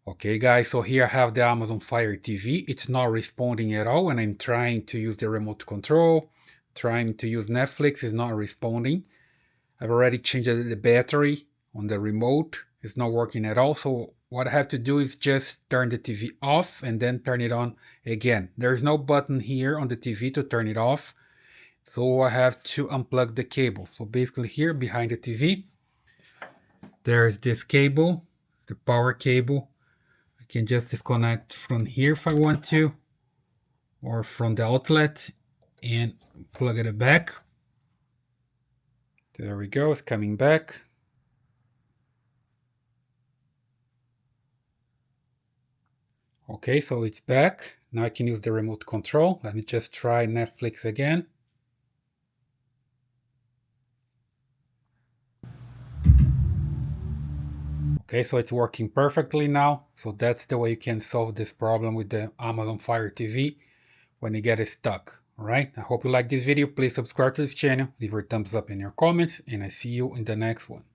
Okay guys, so here I have the Amazon Fire TV. It's not responding at all when I'm trying to use the remote control, trying to use Netflix, it's not responding. I've already changed the battery on the remote, it's not working at all. So what I have to do is just turn the TV off and then turn it on again. There's no button here on the TV to turn it off. So I have to unplug the cable. So basically here behind the TV, there's this cable, the power cable. I can just disconnect from here if I want to, or from the outlet and plug it back. There we go, it's coming back. Okay, so it's back. Now I can use the remote control. Let me just try Netflix again. Okay, so it's working perfectly now. So that's the way you can solve this problem with the Amazon Fire TV when you get it stuck. Alright, I hope you like this video. Please subscribe to this channel, leave your thumbs up in your comments, and I see you in the next one.